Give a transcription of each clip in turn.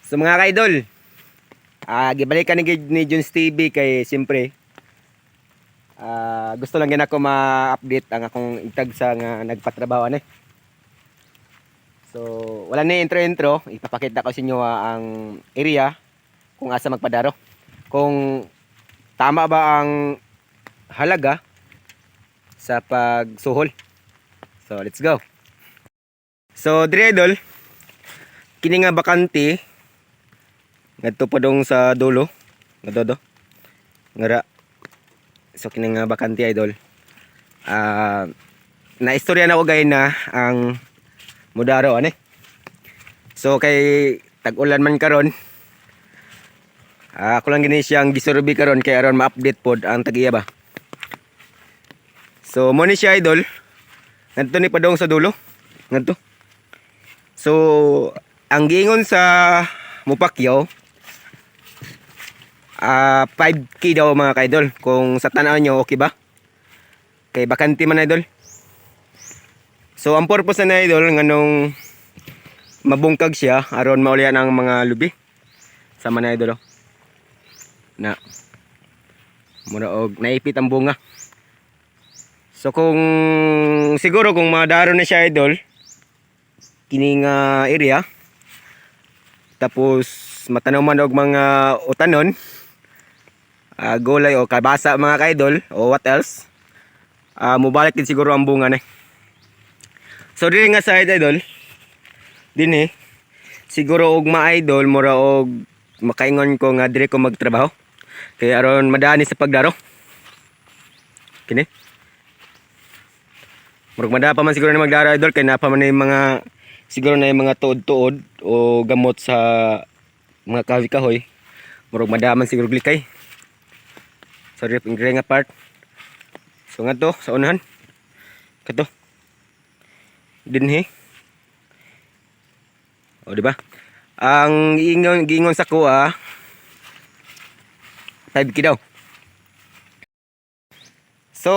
So mga ka-idol, gibalikan ni Jones TV kay siyempre gusto lang gina ako ma-update ang akong itag sa nga nagpatrabaho ani. So wala ni intro, ipapakita ko sa inyo ang area kung asa magpadaro. Kung tama ba ang halaga sa pagsuhol. So let's go. So dire idol, kini nga bakante ngadto pa dong sa dulo ngadodo ngara. So kini nga bakante idol, naistorya na ko gay na ang mudaro ani. So kay tag-ulan man karon, ako lang gini siyang gisurvey karon kay aron ma-update pod ang tag-iya ba. So mo ni siya idol, ngadto ni padong sa dulo ngadto. So ang giingon sa Mupakyaw, 5K daw mga ka-idol. Kung sa tanaw nyo, okay ba? Kay bakante man idol. So ang purpose na idol, nganong mabungkag siya aron maulian ang mga lubi. Sama na idol na mura og naipit ang bunga. So kung siguro kung madaro na siya idol kining area, tapos matanaw man og mga utanon, gulay o kabasa mga ka-idol o what else, mubalik din siguro ang bunga na. So dili nga sa idol din siguro og ma-idol mura og makaingon ko nga dire ko magtrabaho kay aron madani sa pagdaro kini. Murag madapa man siguro na magdaro idol kay napa man na yung mga siguro na yung mga tuod-tuod o gamot sa mga kahoy-kahoy. Murag madaman siguro glikay. Sorry ping nga part. So nga to sa unahan kato dinhi. O di ba? Ang giingon sa kuha 5K daw. So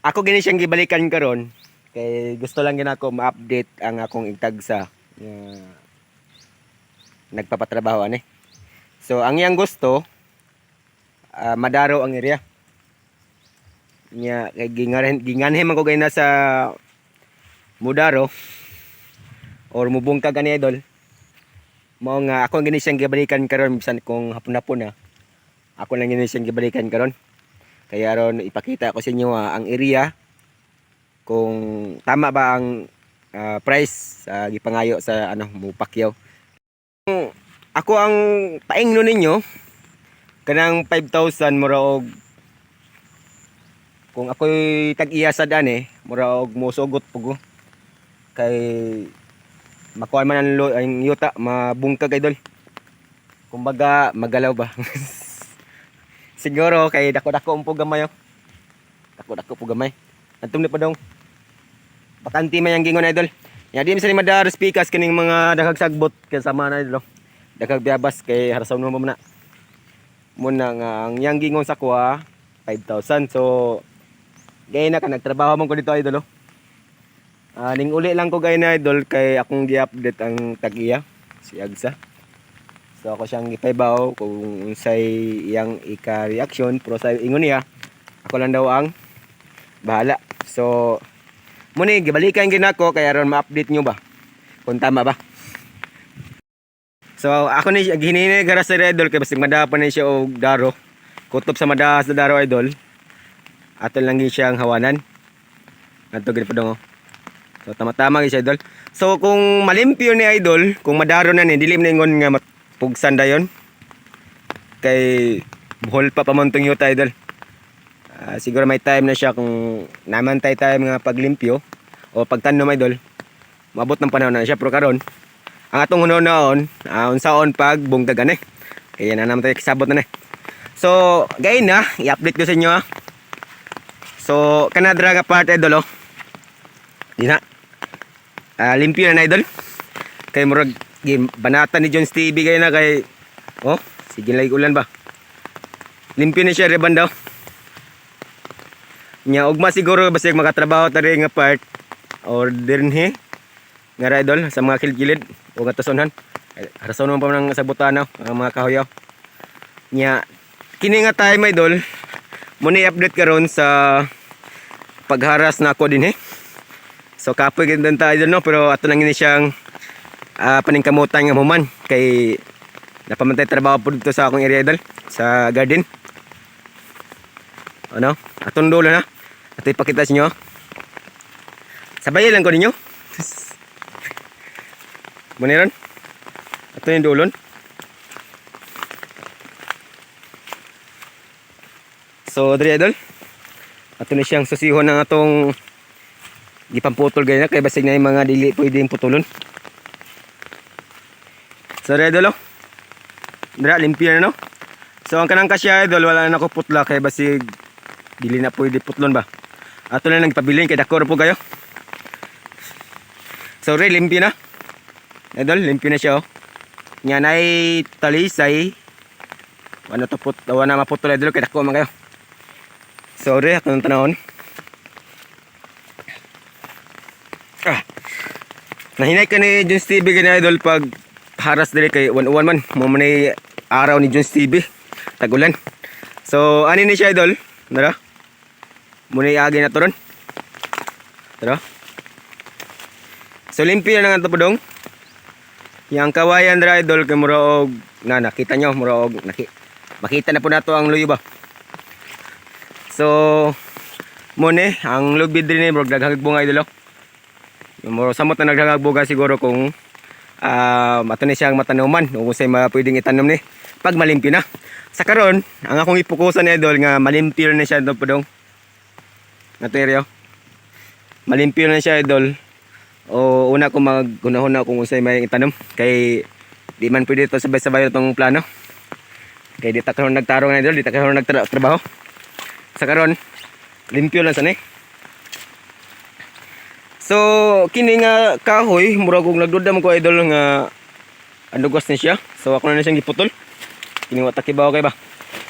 ako gini siyang gibalikan karon kay gusto lang gina ako ma-update ang akong itag sa nagpapatrabaho ani. So ang iyang gusto madaro ang area nya kay ginganhe man ko gay na sa mudaro or mubungkag ani idol. Mao nga ako gini siyang gibalikan karon bisan kung hapon-hapon na. Ako lang gini siyang gibalikan karon. Kaya ron ipakita ko sa inyo ang area kung tama ba ang price gipangayo sa Mupakyaw. Ako ang paingno ninyo kanang 5,000 mura og kung ako'y tag-iya sa daan mura og musugot pugo kay makuha man ang yuta mabungkag idol. Kumbaga magalaw ba. Siguro kay dako-dako po gamay dako-dako po gamay antum ni padong bakante man yang gingon idol. Ya di misal madar speakers kining mga daghag sagbot kasama na idol. Daghag biabas kay harasaw mo na. Muna nga ang yang gingon sa kuha 5,000. So gay na ka nagtrabaho man ko dito idol. Ning uli lang ko gay na idol kay akong gi-update ang tag-iya si Agsa. So ako siyang gipaybaw kung unsay iyang ika-reaction pero sa ingon niya ako lang daw ang bahala. So muni gibalikan gyud nako kay aron ma-update nyo ba kung tama ba. So ako ni ginini gara sa idol kay basig madapan ni siya og daro. Kutob sa madaas na daro idol. Ato lang gyud siyang hawanan. Adto gid padong. So tama-tama gyud siya idol. So kung malimpyo ni idol, kung madaro na ni dili man ingon nga pugsan dayon kay buhol pa pamontong yuta idol. Siguro may time na siya kung namantay time nga paglimpyo o pagtanom idol, maabot ng panahon na siya. Pero karon ang atong hunon unsaon pag bungkag ani kaya na naman tayo kisabot na So gayon na i-update ko sa inyo So kanadra nga part idol di na limpyo na idol kay murag banata ni Jones TV kay na kay sige lagi ulan ba limpyo ni siya reban daw nya ugma siguro basig makatrabaho tari nga part or dinhi nga idol sa mga kilid-kilid o gatusonan Rason mo pa ng sabutan ang mga kahoy nya. Kini nga time idol, muna i-update karon sa pagharas na ako din So kapoy ganda tayo no, pero ato lang ini siyang paningkamutan nga human kay napamantay trabaho po dito sa akong area idol sa garden. Ano? Atong dulo na. Ato ipakita sa inyo. Sabay lang ko ninyo. Muna ron. Ato yung dulon. So, diri idol. Ato na siyang susihon ng atong gipamputol ganyan kay basig na yung mga dili pwedeng putulon. So, diri idol dira limpyo na no. So, ang kanang kasya idol wala na ako putla kay basig dili na pwede putlon ba. Ato na nagpabilin kay dakor po kayo. So, limpyo na. Idol, limpyo na siya Nya nay talisay. Wala na maputol idol kay dako man kayo. Sorry, atong tanawon. Nahinay ka ni Jones TV gani idol pag haras diri kay 101 man. Mo man ay araw ni Jones TV. Tagulan. So, ani ni siya idol? Nara. Muna iagi na to ron. Tara. So, limpyo na nga ito po dong. Yang kawayan dira idol kay muraog na nakita nyo muraog makita na po nato ang luyo ba. So muna ang lubid din ni bro daghang bunga idol muro samot na naghangag buga siguro kung ato ni siyang matanuman kung say pwedeng itanom ni pag malimpyo na. Sa karon ang akong ipukusan ni idol nga malimpyo na siya po dong. Nateryo. Malimpyo na siya idol. O una ko maghunahuna kung usay may itanom kay di man pwede ito sabay-sabay itong plano kay di ta karon nagtarong na idol, di ta karon nagtrabaho. Sa karon limpyo lang sanay. So kini nga kahoy murag og nagduda man ko idol nga andugos ni siya. So ako na siyang giputol. Kini wa takibaw kay ba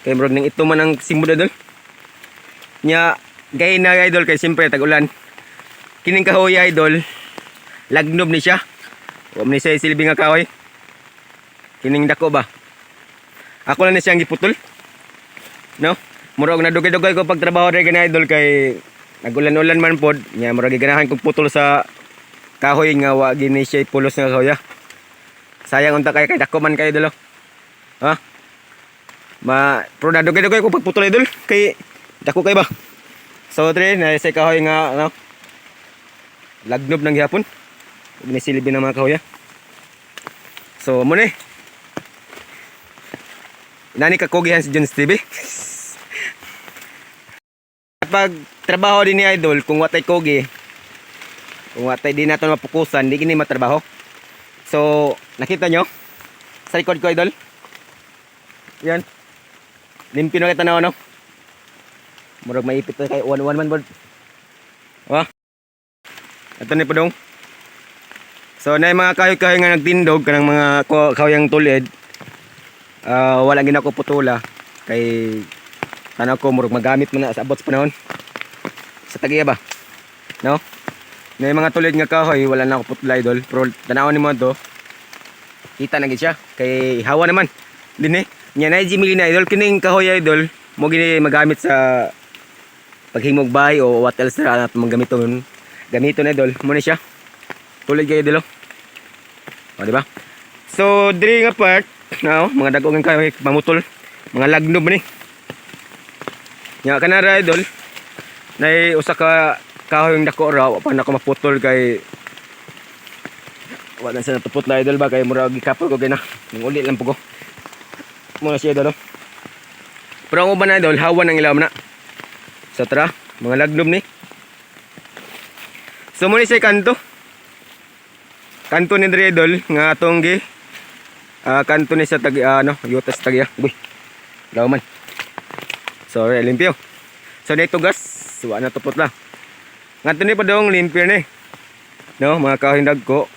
kay murag ning ito man ang simud idol nya gay na idol kay simpre tag-ulan. Kining kahoy idol lagnob ni siya. Wa man ni siya silbi nga kahoy. Kining dako ba. Ako lang ni siyang giputol. No? Murag nadugay-dugay ko pagtrabaho diri gani idol kay nagulan-ulan man pod. Nya murag giganahan kog putol sa kahoy nga wa gini siya pulos nga kahoy. Sayang unta kay dako man kay idol. Ha? Pero nadugay-dugay ko pagputol idol kay dako kay ba. So tre na sa kahoy nga ano. Lagnob ng gihapon. Ginisilbi ng mga kahoy. So mo ni. Nani kakugihan si Jones TV. Pag trabaho din ni idol kung watay kogi, kung watay di naton mapukusan, di gini matrabaho. So nakita nyo sa likod ko idol. Yan. Limpyo na kita na ano. Murag maipit kay 1-1 man bod. Ito ni podong. So na mga kahoy-kahoy nga nagtindog kanang mga kahoyang tulid. Wala gina ko putula kay tanaw ko murag magamit man na sa abot sa panahon. Sa tagiya ba? No? May mga tulid nga kahoy wala na ko putula idol. Pero tanaw ni mo to. Kita na gid siya kay hawa naman. Dinhi. Nya na Jimmy na idol kining kahoy idol mo gini magamit sa paghimog bahay o what else ra na gamiton. Gamiton idol mo ni siya. Tulid kay idol. O di ba? So diri nga part now mga dagong kahoy mamutol, mga lagnob ni. Nya kanara idol nay usa ka kahoy dako ra pa na ko maputol kay wala sa natuputla idol ba kay murag gikapol ko gina. Ning uli lang pugo. Muna siya idol. Pero ang uban na idol hawan ang ilaw na. So tara, mga lagnob ni. So muna siya kanto. Kanto ni diri idol nga atong gi kanto ni sa tagi yutas tagi uy daw man. So limpyo. So dito gas suwa na tupot lang ngadto ni pa dong limpyo ni no mga kahoy dagko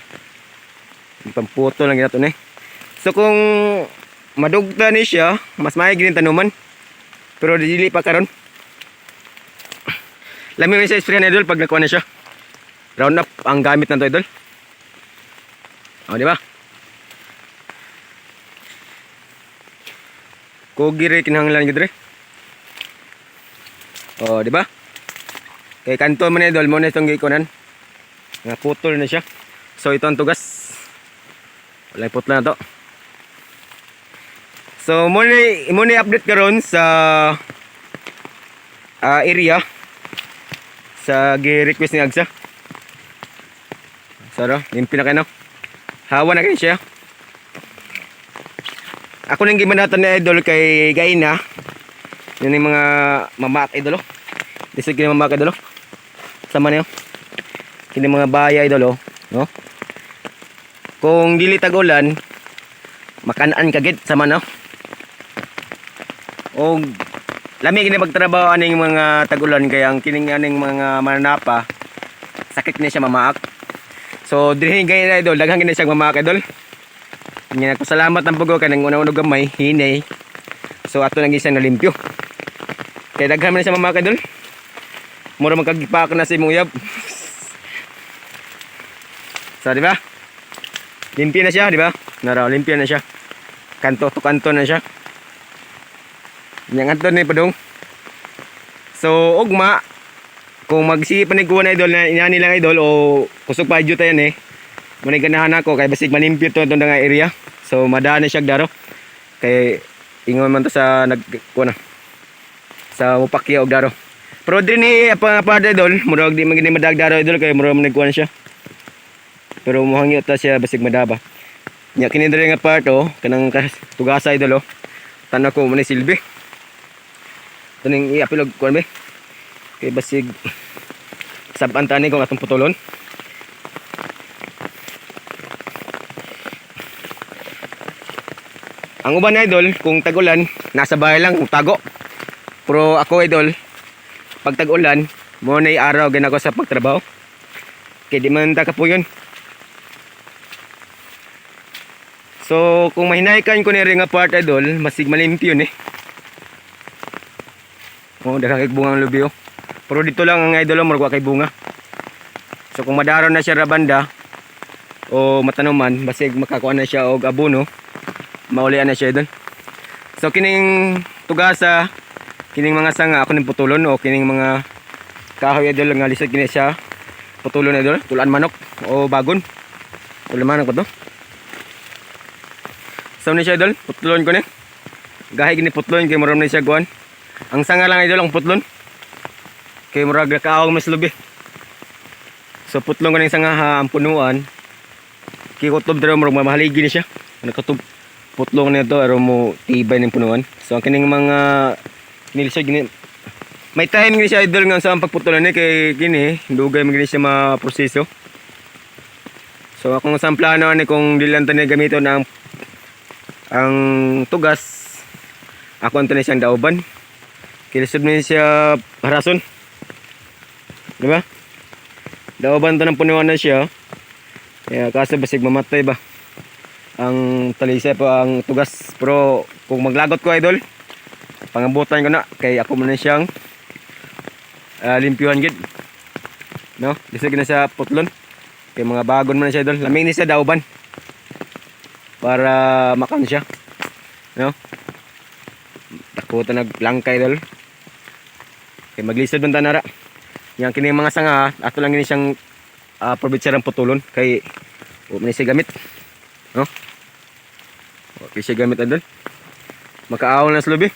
pamputo lang ginato ni. So kung madugta ni siya mas maay gini tanuman pero dili pa karon lami ni sa spray na idol pag nakuha na siya round up ang gamit na to idol. O di ba? Kugiri kinahanglan gid re. Oh, di ba? Kay kanto man idol mo na itong gikunan. Nga putol na siya. So ito ang tugas. Wala putla na to. So muna update karon sa area sa gi-request ni Agsa. So limpyo na kayo no. Hawa na kayo siya. Ako nang gimanatan ni idol kay Gaina. Yan yung mga mamak idol oh. Disig kini mamak idol oh. Sama niyo. Kini mga baya idol oh, no? Kung dili tag-ulan, makanaan kagid sama no. Og lami gini pagtrabaho aning mga tag-ulan kaya ang kining aning mga mananapa sakit ni siya mamaak. So diri gani idol, daghang gini siya mamaak idol. Nya ko salamat ang pugo kanang una-una gamay, hinay. So ato nang isang nalimpyo. Kay daghan man siya mamaak idol. Mura magkagipak na si Muyab. So di ba? Limpyo na siya, di ba? Nara, limpyo na siya. Kanto to kanto na siya. Yang anton ni padung. So ugma kung magsipan ni kuha na idol na inani lang idol o kusog pa jud yan eh. Manay ganahan ako kay basig malimpyo to nga area. So madaan na siya daro. Kay ingon man to sa nagkuha na. Sa mupakya og daro. Pero din ni apa idol, murag di magini madagdaro idol kay murag nagkuha siya. Pero muhangyo ta siya basig madaba. Nya kini diri nga part oh, kanang tugasa idol oh. Tanan ko man silbi. Taning iapilog kuan be. Kay basig sabantani ko atong putulon. Ang uban idol, kung tag-ulan, nasa bahay lang, tago. Pero ako idol, pag tag-ulan, mo na araw gina ko sa pagtrabaho. Kaya di man takapuyon. So, kung mahinaykan ko ni ring apart idol, masig malimpyo ni. Oh, daghang bunga ang lubi oh. Pero dito lang ang idol, murag wa kay bunga. So, kung madaro na siya rabanda, o matanuman, basig makakuha na siya og abono, maulian na siya idol. So kining tugasa, kining mga sanga ako ning putulon o kining mga kahoy idol nga lisod kini siya putulon idol, tulan manok o bagon. Tulan manok ko to. So ni siya idol, putulon ko ni. Gahi gini putlon kay moram ni siya guan. Ang sanga lang idol ang putlon. Kay murag kaawang mas lubi. So putlon ko ning sanga ha, ang punuan. Kay kutob dira murag mahaligi ni siya. Nakatub putlong nito aron mo tibay ning punuan. So ang kining mga nilisod gini may time gini siya idol nga sa pagputulan ni kay gini dugay man gini siya maproseso. So akong sa plano ni kung dili lang tani gamiton ang tugas ako anto ni siyang dauban. Kilisod ni siya harason. Di ba? Dauban to ng punuan na siya. Kaya kaso basig mamatay ba ang talisay pa ang tugas. Pero kung maglagot ko idol, pangabutan ko na kay ako man siyang limpyuhan gid, no? Lisod na sa putlon kay mga bagon man siya idol. Lamig ni siya dauban para makan siya, no? Dako ta naglangkay idol kay maglisod man tanara yang kini mga sanga ato lang gini siyang probitsarang putulon kay man siya gamit, no? Okay siya gamit adol. Makaawal na sa lubi.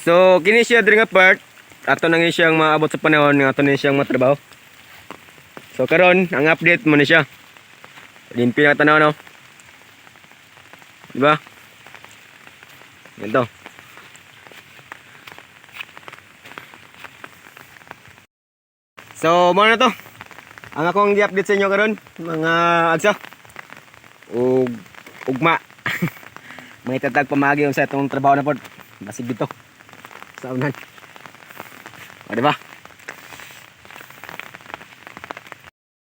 So kini siya diri nga part ato nang siyang maabot sa panahon nga ato ni siyang matrabaho. So karon ang update mo ni siya. Limpyo na tanaw no. Di ba? Ganito. So mo na to. Ang akong gi-update sa inyo karon mga agsa. Ugma. May tatag pamagi sa itong trabaho na po. Basig dito. Sa unan. O, diba?